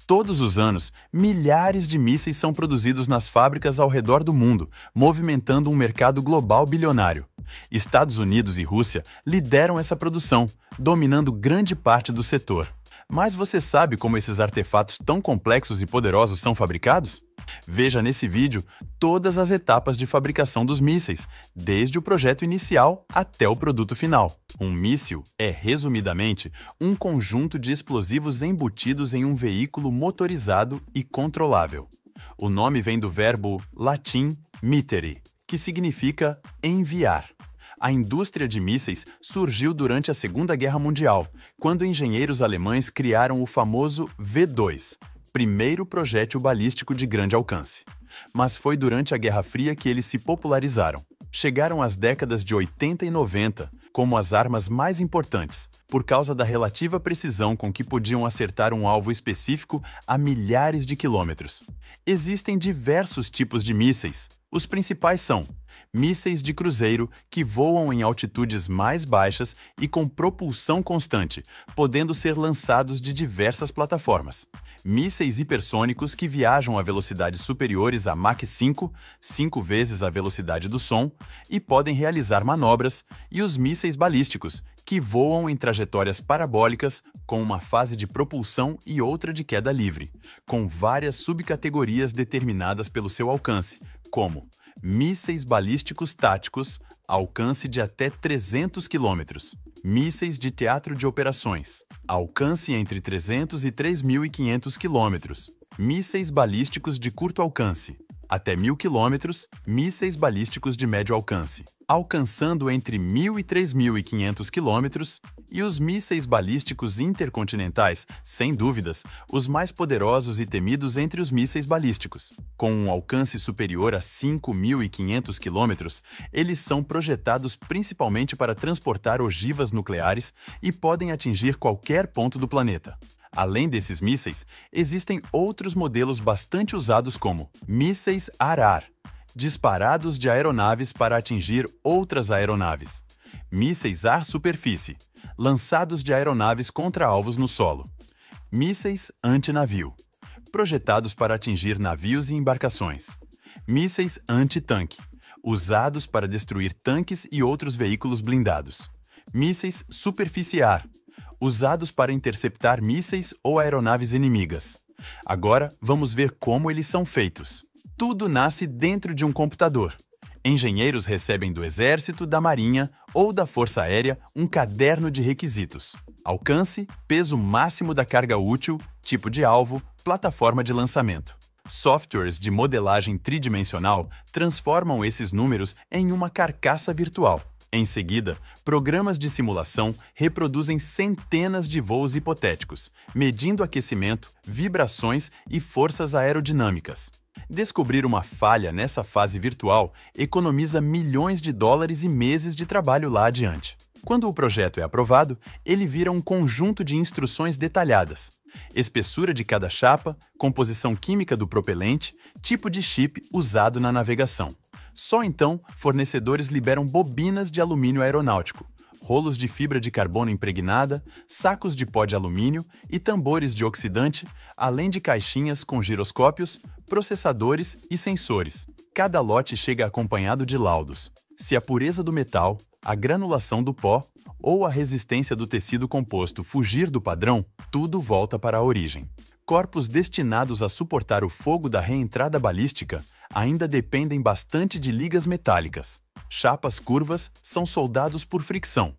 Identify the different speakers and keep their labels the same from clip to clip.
Speaker 1: Todos os anos, milhares de mísseis são produzidos nas fábricas ao redor do mundo, movimentando um mercado global bilionário. Estados Unidos e Rússia lideram essa produção, dominando grande parte do setor. Mas você sabe como esses artefatos tão complexos e poderosos são fabricados? Veja nesse vídeo todas as etapas de fabricação dos mísseis, desde o projeto inicial até o produto final. Um míssil é, resumidamente, um conjunto de explosivos embutidos em um veículo motorizado e controlável. O nome vem do verbo latim mittere, que significa enviar. A indústria de mísseis surgiu durante a Segunda Guerra Mundial, quando engenheiros alemães criaram o famoso V2, primeiro projétil balístico de grande alcance. Mas foi durante a Guerra Fria que eles se popularizaram. Chegaram às décadas de 80 e 90 como as armas mais importantes, por causa da relativa precisão com que podiam acertar um alvo específico a milhares de quilômetros. Existem diversos tipos de mísseis. Os principais são mísseis de cruzeiro, que voam em altitudes mais baixas e com propulsão constante, podendo ser lançados de diversas plataformas. Mísseis hipersônicos, que viajam a velocidades superiores a Mach 5, 5 vezes a velocidade do som, e podem realizar manobras, e os mísseis balísticos, que voam em trajetórias parabólicas, com uma fase de propulsão e outra de queda livre, com várias subcategorias determinadas pelo seu alcance, como mísseis balísticos táticos, alcance de até 300 km. Mísseis de teatro de operações, alcance entre 300 e 3.500 km. Mísseis balísticos de curto alcance, até 1.000 km. Mísseis balísticos de médio alcance, alcançando entre 1.000 e 3.500 km. E os mísseis balísticos intercontinentais, sem dúvidas, os mais poderosos e temidos entre os mísseis balísticos. Com um alcance superior a 5.500 km, eles são projetados principalmente para transportar ogivas nucleares e podem atingir qualquer ponto do planeta. Além desses mísseis, existem outros modelos bastante usados como mísseis ar-ar, disparados de aeronaves para atingir outras aeronaves. Mísseis ar-superfície, lançados de aeronaves contra alvos no solo. Mísseis anti-navio, projetados para atingir navios e embarcações. Mísseis anti-tanque, usados para destruir tanques e outros veículos blindados. Mísseis superficiar, usados para interceptar mísseis ou aeronaves inimigas. Agora, vamos ver como eles são feitos. Tudo nasce dentro de um computador. Engenheiros recebem do Exército, da Marinha ou da Força Aérea um caderno de requisitos: alcance, peso máximo da carga útil, tipo de alvo, plataforma de lançamento. Softwares de modelagem tridimensional transformam esses números em uma carcaça virtual. Em seguida, programas de simulação reproduzem centenas de voos hipotéticos, medindo aquecimento, vibrações e forças aerodinâmicas. Descobrir uma falha nessa fase virtual economiza milhões de dólares e meses de trabalho lá adiante. Quando o projeto é aprovado, ele vira um conjunto de instruções detalhadas: espessura de cada chapa, composição química do propelente, tipo de chip usado na navegação. Só então, fornecedores liberam bobinas de alumínio aeronáutico, rolos de fibra de carbono impregnada, sacos de pó de alumínio e tambores de oxidante, além de caixinhas com giroscópios, processadores e sensores. Cada lote chega acompanhado de laudos: se a pureza do metal, a granulação do pó ou a resistência do tecido composto fugir do padrão, tudo volta para a origem. Corpos destinados a suportar o fogo da reentrada balística ainda dependem bastante de ligas metálicas. Chapas curvas são soldados por fricção.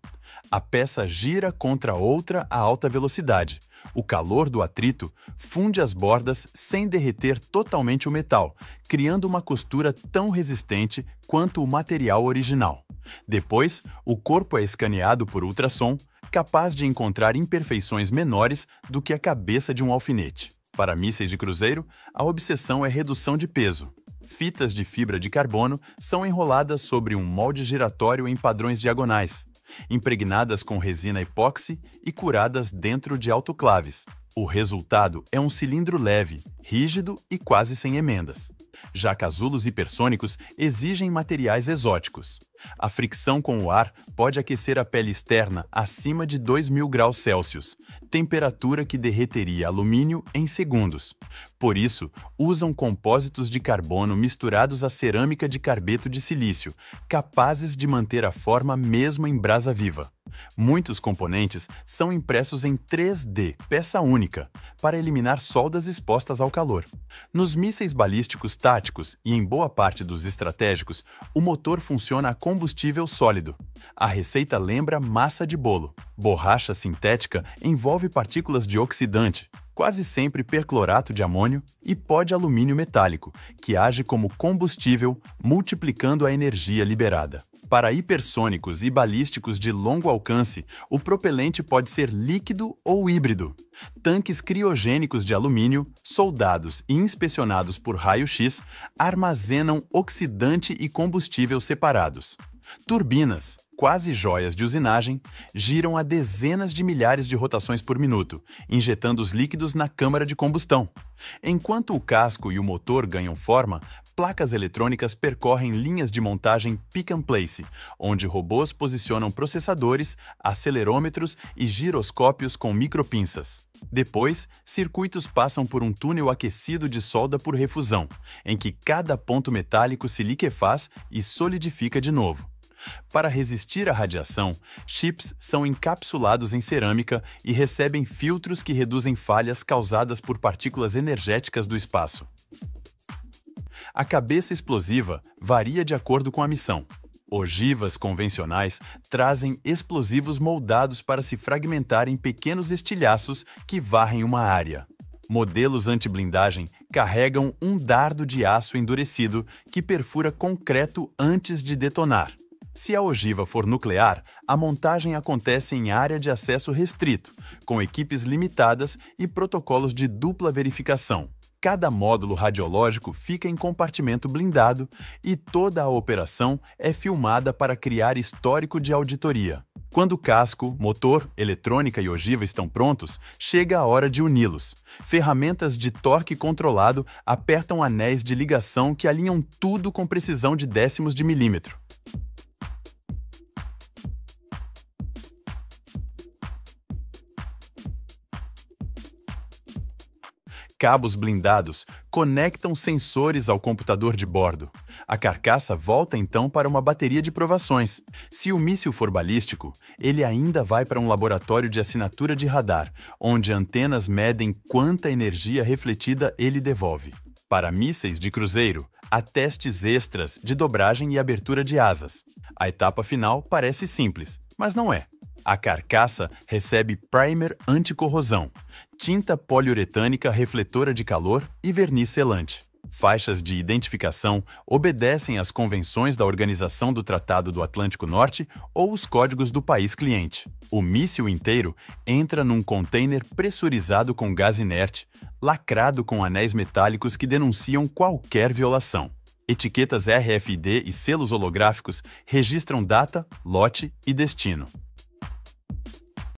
Speaker 1: A peça gira contra outra a alta velocidade. O calor do atrito funde as bordas sem derreter totalmente o metal, criando uma costura tão resistente quanto o material original. Depois, o corpo é escaneado por ultrassom, capaz de encontrar imperfeições menores do que a cabeça de um alfinete. Para mísseis de cruzeiro, a obsessão é redução de peso. Fitas de fibra de carbono são enroladas sobre um molde giratório em padrões diagonais, impregnadas com resina epóxi e curadas dentro de autoclaves. O resultado é um cilindro leve, rígido e quase sem emendas. Já casulos hipersônicos exigem materiais exóticos. A fricção com o ar pode aquecer a pele externa acima de 2.000 graus Celsius, temperatura que derreteria alumínio em segundos. Por isso, usam compósitos de carbono misturados à cerâmica de carbeto de silício, capazes de manter a forma mesmo em brasa viva. Muitos componentes são impressos em 3D, peça única, para eliminar soldas expostas ao calor. Nos mísseis balísticos táticos e em boa parte dos estratégicos, o motor funciona a combustível sólido. A receita lembra massa de bolo. Borracha sintética envolve partículas de oxidante, quase sempre perclorato de amônio, e pó de alumínio metálico, que age como combustível, multiplicando a energia liberada. Para hipersônicos e balísticos de longo alcance, o propelente pode ser líquido ou híbrido. Tanques criogênicos de alumínio, soldados e inspecionados por raio-x, armazenam oxidante e combustível separados. Turbinas, quase joias de usinagem, giram a dezenas de milhares de rotações por minuto, injetando os líquidos na câmara de combustão. Enquanto o casco e o motor ganham forma, placas eletrônicas percorrem linhas de montagem pick and place, onde robôs posicionam processadores, acelerômetros e giroscópios com micropinças. Depois, circuitos passam por um túnel aquecido de solda por refusão, em que cada ponto metálico se liquefaz e solidifica de novo. Para resistir à radiação, chips são encapsulados em cerâmica e recebem filtros que reduzem falhas causadas por partículas energéticas do espaço. A cabeça explosiva varia de acordo com a missão. Ogivas convencionais trazem explosivos moldados para se fragmentar em pequenos estilhaços que varrem uma área. Modelos anti-blindagem carregam um dardo de aço endurecido que perfura concreto antes de detonar. Se a ogiva for nuclear, a montagem acontece em área de acesso restrito, com equipes limitadas e protocolos de dupla verificação. Cada módulo radiológico fica em compartimento blindado e toda a operação é filmada para criar histórico de auditoria. Quando casco, motor, eletrônica e ogiva estão prontos, chega a hora de uni-los. Ferramentas de torque controlado apertam anéis de ligação que alinham tudo com precisão de décimos de milímetro. Cabos blindados conectam sensores ao computador de bordo. A carcaça volta então para uma bateria de provações. Se o míssil for balístico, ele ainda vai para um laboratório de assinatura de radar, onde antenas medem quanta energia refletida ele devolve. Para mísseis de cruzeiro, há testes extras de dobragem e abertura de asas. A etapa final parece simples, mas não é. A carcaça recebe primer anticorrosão, tinta poliuretânica refletora de calor e verniz selante. Faixas de identificação obedecem às convenções da Organização do Tratado do Atlântico Norte ou os códigos do país cliente. O míssil inteiro entra num container pressurizado com gás inerte, lacrado com anéis metálicos que denunciam qualquer violação. Etiquetas RFID e selos holográficos registram data, lote e destino.